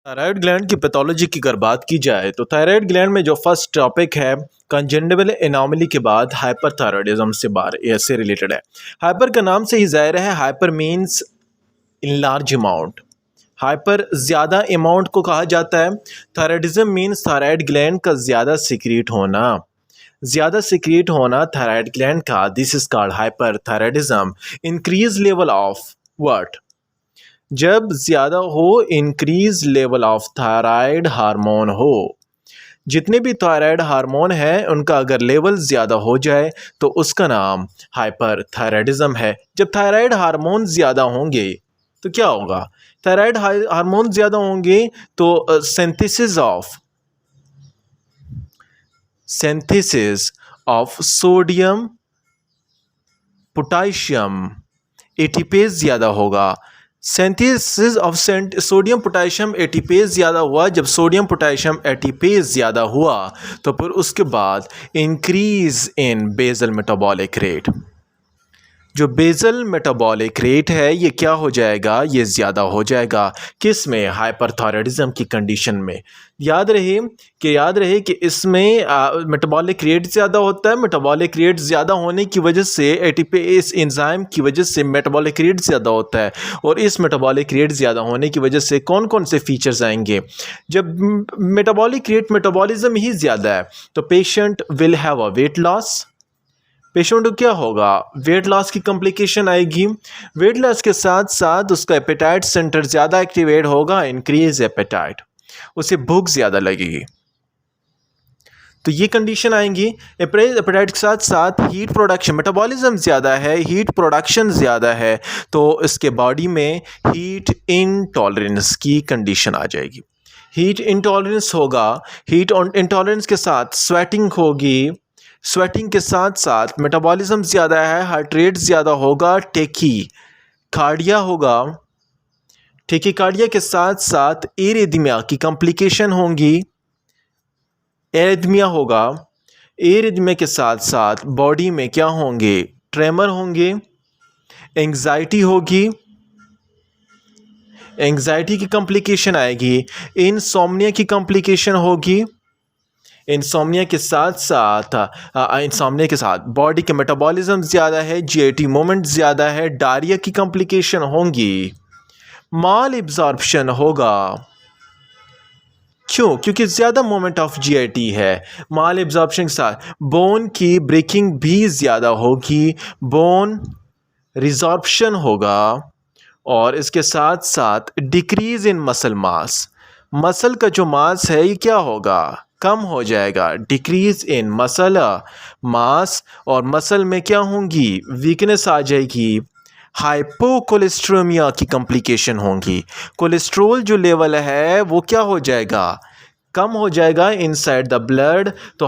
Thyroid gland की pathology की अगर बात की जाए तो थायराइड ग्लैंड में जो फर्स्ट टॉपिक है कंजेनिटल एनोमली के बाद हाइपरथायराइडिज्म से रिलेटेड है। हाइपर का नाम से ही जाहिर है, hyper means in large amount. Hyper ज़्यादा अमाउंट को कहा जाता है। थायराइडिज्म मीन्स थायराइड ग्लैंड का ज़्यादा सिक्रीट होना। ज़्यादा सिक्रीट होना थायराइड ग्लैंड का, this is called hyperthyroidism. Increase level of what, जब ज़्यादा हो increase level of thyroid hormone हो। जितने भी थायराइड हार्मोन हैं उनका अगर लेवल ज़्यादा हो जाए तो उसका नाम हाइपरथायराइडिज्म है। जब थायराइड हार्मोन ज़्यादा होंगे तो क्या होगा? थायराइड हार्मोन ज़्यादा होंगे तो synthesis of sodium potassium ATPase ज़्यादा होगा। Synthesis of sodium potassium ATPase ज़्यादा हुआ। जब सोडियम पोटाशियम एटीपेज ज़्यादा हुआ तो फिर उसके बाद increase in basal metabolic rate. जो बेसल मेटाबॉलिक रेट है ये क्या हो जाएगा? ये ज़्यादा हो जाएगा। किस में? हाइपरथायराइडिज्म की कंडीशन में। याद रहे कि इसमें मेटाबॉलिक रेट ज़्यादा होता है। मेटाबॉलिक रेट ज़्यादा होने की वजह से एटीपेज एंजाइम की वजह से मेटाबॉलिक रेट ज़्यादा होता है। और इस मेटाबॉलिक रेट ज़्यादा होने की वजह से कौन कौन से फीचर्स आएंगे? जब मेटाबॉलिक रेट मेटाबॉलिज्म ही ज़्यादा है तो patient will have a weight loss. Patient को क्या होगा? वेट लॉस की कॉम्प्लिकेशन आएगी। वेट लॉस के साथ साथ उसका एपेटाइट सेंटर ज़्यादा एक्टिवेट होगा, इंक्रीज एपेटाइट, उसे भूख ज़्यादा लगेगी। तो ये कंडीशन आएंगी। एपेटाइट के साथ साथ हीट प्रोडक्शन, मेटाबॉलिज्म ज़्यादा है, हीट प्रोडक्शन ज़्यादा है, तो इसके बॉडी में हीट इनटॉलरेंस की कंडीशन आ जाएगी। हीट इनटॉलरेंस होगा। हीट इनटॉलरेंस के साथ स्वेटिंग होगी। स्वेटिंग के साथ साथ मेटाबॉलिज्म ज़्यादा है, हार्ट रेट ज़्यादा होगा, टेकीकार्डिया होगा। टेकीकार्डिया के साथ साथ एरिथमिया की कॉम्प्लिकेशन होंगी। एरिथमिया होगा। एरिथमिया के साथ साथ बॉडी में क्या होंगे? ट्रेमर होंगे, एंग्जाइटी होगी। एंग्जाइटी की कॉम्प्लिकेशन आएगी। इनसोम्निया की कॉम्प्लिकेशन होगी। इंसोम्निया के साथ बॉडी के मेटाबॉलिज्म ज़्यादा है, जीआईटी मोमेंट ज़्यादा है, डायरिया की कॉम्प्लिकेशन होंगी, माल एब्जॉर्प्शन होगा। क्यों? क्योंकि ज़्यादा मोमेंट ऑफ जीआईटी है। माल एब्जॉर्प्शन के साथ बोन की ब्रेकिंग भी ज़्यादा होगी, बोन रिजॉर्प्शन होगा। और इसके साथ साथ decrease in muscle mass, muscle का जो मास है ये क्या होगा? कम हो जाएगा। डिक्रीज इन मसल मास, और मसल में क्या होंगी? वीकनेस आ जाएगी। हाइपोकोलेस्ट्रेमिया की कॉम्प्लिकेशन होंगी। कोलेस्ट्रोल जो लेवल है वो क्या हो जाएगा? कम हो जाएगा इनसाइड द ब्लड। तो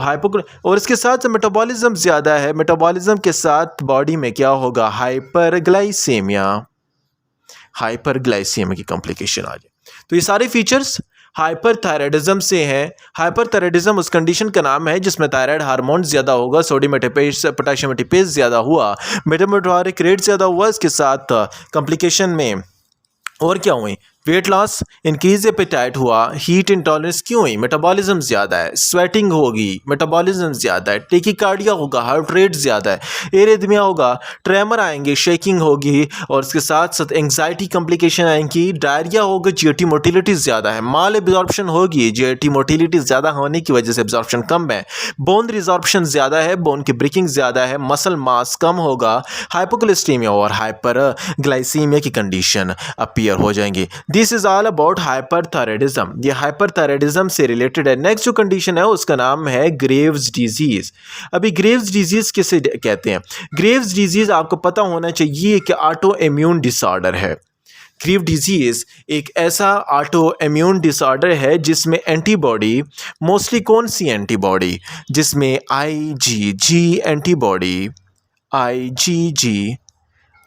और इसके साथ मेटाबॉलिज्म ज़्यादा है। मेटाबॉलिज्म के साथ बॉडी में क्या होगा? हाइपरग्लाइसीमिया की कॉम्प्लिकेशन आ जाए। तो ये सारे फीचर्स हाइपरथायराइडिज्म से हैं। हाइपरथायराइडिज्म उस कंडीशन का नाम है जिसमें थायराइड हार्मोन ज़्यादा होगा, सोडियम एटीपेज पोटाशियम एटीपेज ज़्यादा हुआ, मेटाबॉलिक रेट ज़्यादा हुआ। इसके साथ कॉम्प्लिकेशन में और क्या हुई? वेट लॉस, इंक्रीज एपेटाइट हुआ, हीट इंटॉलरेंस क्यों हुई? मेटाबॉलिज्म ज़्यादा है, स्वेटिंग होगी, मेटाबॉलिज्म ज़्यादा है, टेकीकार्डिया होगा, हार्ट रेट ज़्यादा है, एरिथमिया होगा, ट्रेमर आएंगे, शेकिंग होगी, और इसके साथ साथ एंग्जाइटी कॉम्प्लिकेशन आएंगी, डायरिया होगा, जीआईटी मोटिलिटी ज़्यादा है, माल एब्जॉर्प्शन होगी, जीआईटी मोटिलिटी ज़्यादा होने की वजह से एब्जॉर्प्शन कम है, बोन रिजॉर्प्शन ज़्यादा है, बोन की ब्रेकिंग ज़्यादा है, मसल मास कम होगा, हाइपोकोलेस्टेमिया और हाइपरग्लाइसीमिया की कंडीशन अपीयर हो जाएंगी। This is all about hyperthyroidism. ये हाइपरथायराइडिज्म से रिलेटेड है। नेक्स्ट जो कंडीशन है उसका नाम है ग्रेव्स डिजीज। अभी ग्रेव्स डिजीज किसे कहते हैं? ग्रेव्स डिजीज आपको पता होना चाहिए कि ऑटो इम्यून डिसऑर्डर है। ग्रेव डिजीज एक ऐसा ऑटो इम्यून डिसऑर्डर है जिसमें एंटीबॉडी, मोस्टली कौन सी एंटीबॉडी? जिसमें आईजीजी एंटीबॉडी,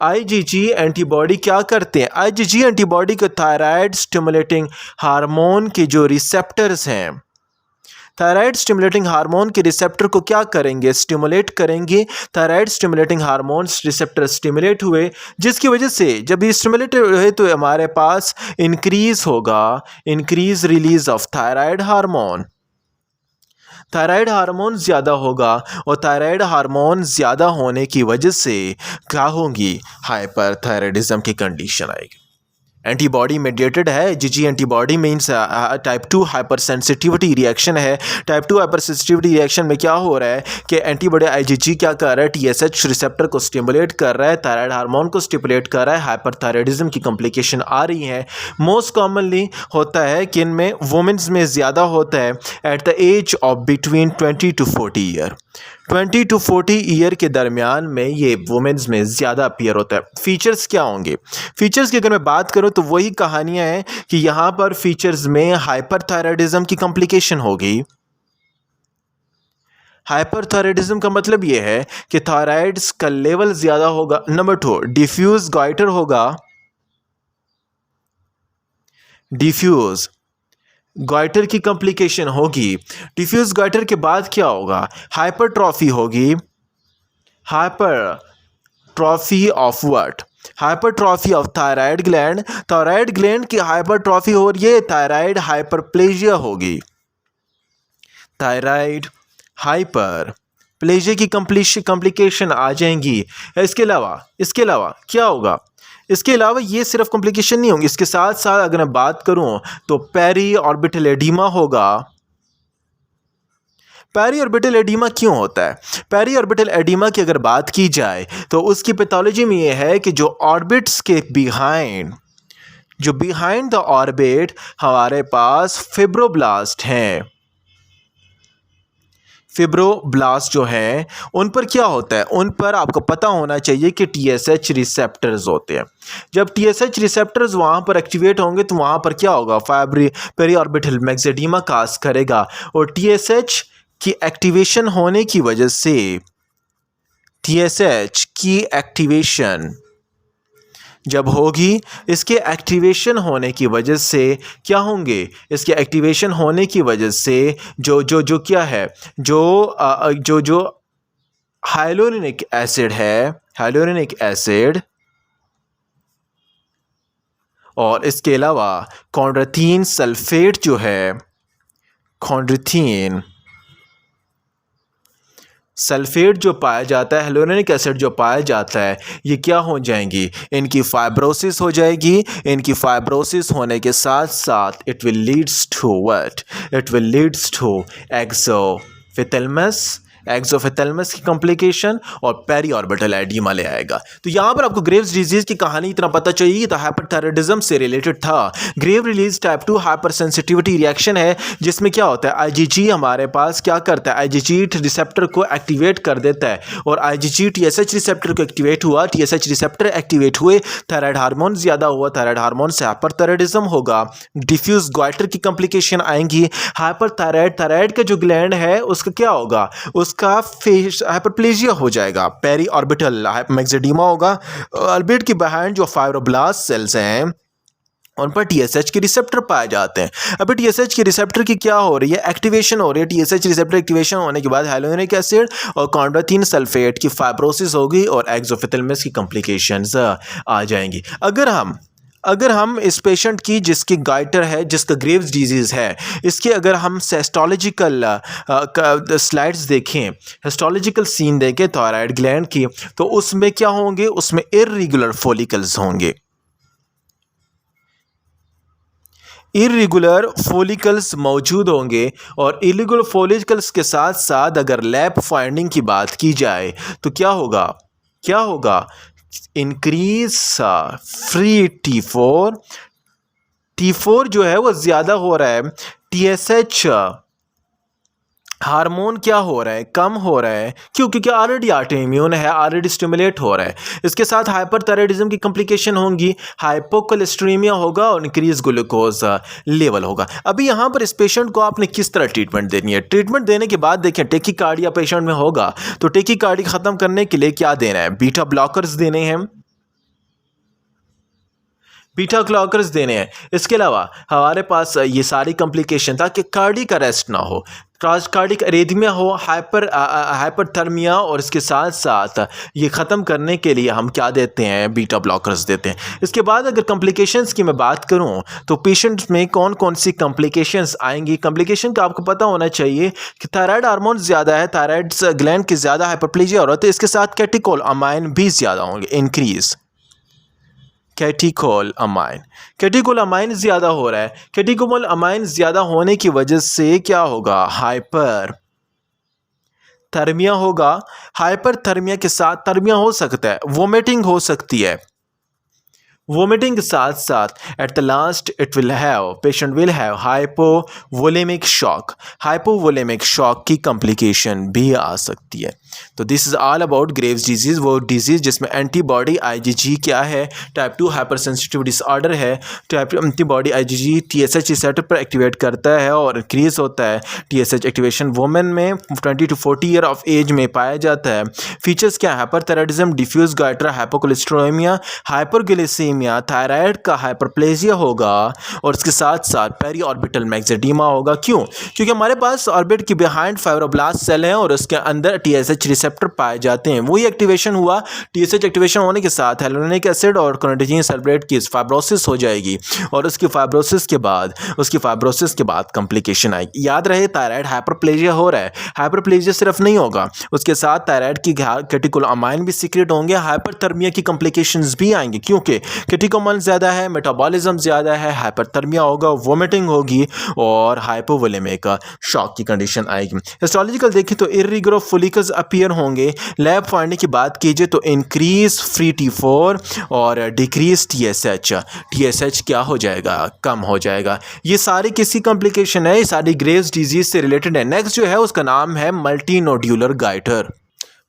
आईजीजी एंटीबॉडी क्या करते हैं? आईजीजी एंटीबॉडी को थायराइड स्टिमुलेटिंग हार्मोन के जो रिसेप्टर्स हैं, थायराइड स्टिमुलेटिंग हार्मोन के रिसेप्टर को क्या करेंगे, स्टिमुलेट करेंगे। Thyroid stimulating hormone receptor stimulate हुए, जिसकी वजह से जब ये स्टिमुलेट हुए तो हमारे पास इंक्रीज होगा, increase release of thyroid hormone. Thyroid hormone ज़्यादा होगा और थायराइड हार्मोन ज़्यादा होने की वजह से क्या होंगी, हाइपरथायराइडिज्म की कंडीशन आएगी। एंटीबॉडी मेडिएटेड है, जीजी antibody means type 2 hyper sensitivity reaction है। टाइप 2 हाइपर सेंसिटिविटी रिएक्शन में क्या हो रहा है कि एंटीबॉडी आईजीजी क्या कर रहा है, टीएसएच रिसेप्टर को स्टिमुलेट कर रहा है, थायराइड हार्मोन को स्टिमुलेट कर रहा है, हाइपरथायराइडिज्म की कॉम्प्लिकेशन आ रही है। मोस्ट कॉमनली होता है कि इनमें वुमेन्स में ज़्यादा होता है at the age of between 20 to 40 year. 20 to 40 year के दरमियान में ये वुमेन्स में ज़्यादा अपीयर होता है। फीचर्स क्या होंगे, फीचर्स की अगर मैं बात करूं तो वही कहानियां हैं कि यहाँ पर फीचर्स में हाइपरथायराइडिज्म की कॉम्प्लिकेशन होगी। हाइपरथायराइडिज्म का मतलब ये है कि थायराइड्स का लेवल ज़्यादा होगा। नंबर 2, डिफ्यूज गॉइटर होगा। डिफ्यूज गॉइटर की कॉम्प्लिकेशन होगी। डिफ्यूज गॉइटर के बाद क्या होगा, हाइपरट्रॉफी होगी। Hypertrophy of what, hypertrophy of thyroid gland. Thyroid gland की हाइपरट्रॉफी हो रही है, थायराइड हाइपरप्लेजिया होगी। थायराइड हाइपरप्लेजिया की कॉम्प्लिकेशन आ जाएंगी। इसके अलावा क्या होगा, इसके अलावा ये सिर्फ कॉम्प्लिकेशन नहीं होंगी, इसके साथ साथ अगर मैं बात करूं तो पेरी ऑर्बिटल एडीमा होगा। पेरी ऑर्बिटल एडीमा क्यों होता है, पेरी ऑर्बिटल एडीमा की अगर बात की जाए तो उसकी पैथोलॉजी में ये है कि जो ऑर्बिट्स के बिहाइंड द ऑर्बिट हमारे पास फिब्रोब्लास्ट हैं। फिब्रोब्लास्ट जो हैं उन पर क्या होता है, उन पर आपको पता होना चाहिए कि टीएसएच रिसेप्टर्स होते हैं। जब टीएसएच रिसेप्टर्स वहाँ पर एक्टिवेट होंगे तो वहाँ पर क्या होगा, पेरी ऑर्बिटल मैक्सेडीमा काज करेगा। और टीएसएच की एक्टिवेशन होने की वजह से, टीएसएच की एक्टिवेशन जब होगी, इसके एक्टिवेशन होने की वजह से क्या होंगे, इसके एक्टिवेशन होने की वजह से जो क्या है, जो हाइलोरिनिक एसिड है, हाइलोरिनिक एसिड, और इसके अलावा कॉन्ड्रोथिन सल्फेट जो है, कॉन्ड्रोथिन सल्फेट जो पाया जाता है, हाइलोरिनिक एसिड जो पाया जाता है, ये क्या हो जाएंगी, इनकी फाइब्रोसिस हो जाएगी। इनकी फाइब्रोसिस होने के साथ साथ it will leads to what, it will leads to exophthalmos की कॉम्प्लिकेशन और पेरी ऑर्बिटल एडीमा ले आएगा। तो यहाँ पर आपको ग्रेव्स डिजीज की कहानी इतना पता चाहिए, तो हाइपरथायराइडिज्म से रिलेटेड था। Graves disease type 2 hyper sensitivity reaction है, जिसमें क्या होता है, आईजीजी हमारे पास क्या करता है, आईजीजी रिसेप्टर को एक्टिवेट कर देता है, और आईजीजी टीएसएच रिसेप्टर को एक्टिवेट हुआ, टीएसएच रिसेप्टर एक्टिवेट हुए, थायराइड हार्मोन ज़्यादा हुआ, थायराइड हार्मोन से हाइपरथायराइडिज्म होगा, डिफ्यूज गॉइटर की कॉम्प्लिकेशन आएंगी। थायराइड का जो ग्लैंड है उसका क्या होगा, उसका फेस हाइपरप्लेजिया हो जाएगा, पेरी ऑर्बिटल मैक्सेडीमा होगा। ऑर्बिट के बिहाइंड जो फाइब्रोब्लास्ट सेल्स हैं उन पर टीएसएच के रिसेप्टर पाए जाते हैं। अभी टीएसएच के रिसेप्टर की क्या हो रही है, एक्टिवेशन हो रही है। टीएसएच रिसेप्टर एक्टिवेशन होने के बाद हाइलोरिनिक एसिड और कॉन्ड्रोथिन सल्फेट की फाइब्रोसिस होगी और एक्सोफिथेलमस की कॉम्प्लिकेशंस आ जाएंगी। अगर हम इस पेशेंट की जिसकी गाइटर है, जिसका ग्रेव्स डिजीज़ है, इसके अगर हम हिस्टोलॉजिकल स्लाइड्स देखें, हिस्टोलॉजिकल सीन देखें थायराइड ग्लैंड की, तो उसमें क्या होंगे, उसमें इर्रेगुलर फॉलिकल्स होंगे। इर्रेगुलर फॉलिकल्स मौजूद होंगे, और इर्रेगुलर फॉलिकल्स के साथ साथ अगर लैब फाइंडिंग की बात की जाए तो क्या होगा, इंक्रीज फ्री T4 जो है वो ज़्यादा हो रहा है, टीएसएच हार्मोन क्या हो रहा है, कम हो रहा है। क्यों, क्योंकि ऑलरेडी ऑटो इम्यून है, ऑलरेडी स्टिमुलेट हो रहा है। इसके साथ हाइपरथायराइडिज्म की कॉम्प्लिकेशन होंगी, हाइपोकोलेस्ट्रीमिया होगा और इंक्रीज ग्लूकोज लेवल होगा। अभी यहाँ पर इस पेशेंट को आपने किस तरह ट्रीटमेंट देनी है, ट्रीटमेंट देने के बाद देखें टेकीकार्डिया पेशेंट में होगा तो टेकीकार्डिया ख़त्म करने के लिए क्या देना है, बीटा ब्लॉकर्स देने हैं, बीटा ब्लॉकर्स देने हैं। इसके अलावा हमारे पास ये सारी कॉम्प्लिकेशन ताकि कार्डियक अरेस्ट ना हो, कार्डिक अरेथमिया हो, हाइपरथर्मिया, और इसके साथ साथ ये ख़त्म करने के लिए हम क्या देते हैं, बीटा ब्लॉकर्स देते हैं। इसके बाद अगर कॉम्प्लिकेशंस की मैं बात करूं तो पेशेंट्स में कौन कौन सी कॉम्प्लिकेशंस आएंगी। कॉम्प्लिकेशन का आपको पता होना चाहिए कि थायराइड हार्मोन ज़्यादा है, थायराइड ग्लैंड की ज़्यादा हाइपरप्लेजिया हो रहा है, तो इसके साथ कैटेकोलामाइन भी ज़्यादा होंगे, इंक्रीज कैटेकोलामाइन ज़्यादा हो रहा है। कैटेकोलामाइन ज़्यादा होने की वजह से क्या होगा, हाइपर थर्मिया होगा। हाइपरथर्मिया के साथ थर्मिया हो सकता है, वोमिटिंग हो सकती है। वोमिटिंग के साथ साथ at the last it will have, patient will have hypovolemic shock. Hypovolemic shock की कॉम्प्लिकेशन भी आ सकती है। तो this is all about Graves disease, वो डिजीज़ जिसमें एंटीबॉडी IgG क्या है, टाइप 2 हाइपर सेंसिटिव डिसऑर्डर है। Type antibody IgG TSH receptor पर एक्टिवेट करता है और इंक्रीज होता है। TSH एक्टिवेशन वुमेन में 20 to 40 ईयर ऑफ एज में पाया जाता है। फीचर्स क्या है, हाइपरथायराइडिज्म, डिफ्यूज गाइट्रा, हाइपोकोलेस्टेरोलेमिया, हाइपरग्लिसेमिया, थायराइड का हाइपरप्लेजिया होगा, और इसके साथ साथ पेरी ऑर्बिटल मैक्सेडीमा होगा। क्यों? क्योंकि हमारे पास ऑर्बिट के बिहाइंड फाइब्रोब्लास्ट सेल हैं और उसके अंदर TSH रिसेप्टर पाए जाते हैं। वही एक्टिवेशन हुआ, TSH एक्टिवेशन होने के साथ hyaluronic एसिड और क्लोनेटिजीन सल्फेट की फाइब्रोसिस हो जाएगी, और उसकी फाइब्रोसिस के बाद कॉम्प्लिकेशन आएगी। याद रहे, थायराइड हाइपरप्लेजिया हो रहा है। हाइपरप्लेजिया सिर्फ नहीं होगा, उसके साथ थायराइड की कैटेकोलामाइन भी सीक्रेट होंगे, हाइपरथर्मिया की कॉम्प्लिकेशंस भी आएंगे, क्योंकि कैटेकोलामाइन ज़्यादा है, मेटाबॉलिज्म ज़्यादा है, हाइपरथर्मिया होगा, वोमिटिंग होगी और हाइपोवोलेमिक शॉक की कंडीशन आएगी। हिस्टोलॉजिकल देखें तो इर्रेगुलर फोलिकल्स अपीयर होंगे। लैब फाइंडिंग की बात कीजिए तो इंक्रीज फ्री T4 और डिक्रीज TSH क्या हो जाएगा, कम हो जाएगा। ये सारी किसी कॉम्प्लिकेशन है, ये सारी ग्रेव्स डिजीज से रिलेटेड है। नेक्स्ट जो है उसका नाम है मल्टीनोड्यूलर गाइटर।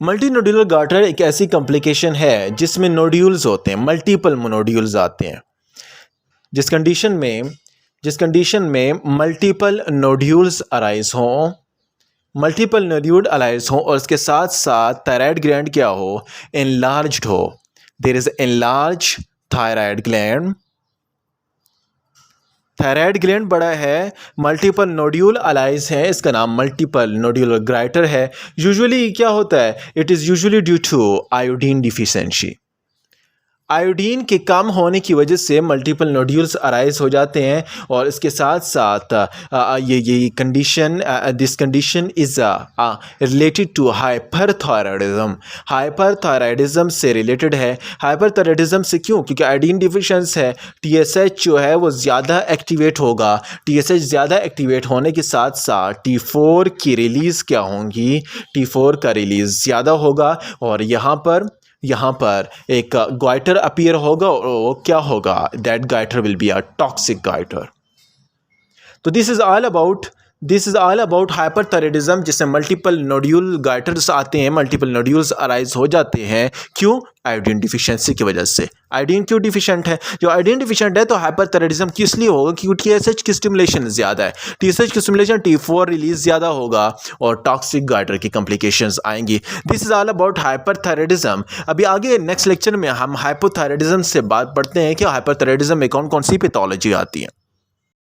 मल्टीनोड्यूलर गाइटर एक ऐसी कॉम्प्लिकेशन है जिसमें नोड्यूल्स होते हैं, मल्टीपल नोड्यूल्स आते हैं। जिस कंडीशन में मल्टीपल नोड्यूल्स अराइज हों, और इसके साथ साथ थायराइड ग्लैंड क्या हो, एनलार्ज्ड हो। There is enlarge thyroid gland. Thyroid gland बड़ा है, मल्टीपल नोड्यूल अलाइज है, इसका नाम मल्टीपल नोड्यूलर गाइटर है। यूजुअली क्या होता है, it is usually due to iodine deficiency. Iodine के कम होने की वजह से मल्टीपल नोड्यूल्स अराइज हो जाते हैं, और इसके साथ साथ ये condition, this condition is related to hyperthyroidism. Hyperthyroidism से रिलेटेड है। हाइपरथायराइडिज्म से क्यों? क्योंकि आयोडीन डिफिशिएंसी है, TSH जो है वो ज़्यादा एक्टिवेट होगा। TSH ज़्यादा एक्टिवेट होने के साथ साथ T4 की रिलीज़ क्या होंगी, T4 का रिलीज़ ज़्यादा होगा, और यहाँ पर एक गाइटर अपीयर होगा, और वो क्या होगा, that goitre will be a toxic goitre. So this is all about hyperthyroidism, जिससे मल्टीपल नोड्यूल गाइटर्स आते हैं, मल्टीपल नोड्यूल्स अराइज हो जाते हैं। क्यों? आयोडीन डिफिशिएंसी की वजह से। आयोडीन क्यों डिफिशिएंट है? जो आयोडीन डिफिशिएंट है तो हाइपरथायराइडिज्म किस लिए होगा, क्योंकि TSH की स्टिमुलेशन ज़्यादा है। TSH की स्टिमुलेशन, T4 रिलीज ज़्यादा होगा, और टॉक्सिक गाइटर की कॉम्प्लिकेशंस आएंगी। This is all about hyperthyroidism. अभी आगे नेक्स्ट लेक्चर में हम हाइपोथायराइडिज्म से बात पढ़ते हैं कि हाइपरथायराइडिज्म में कौन कौन सी पैथोलॉजी आती है।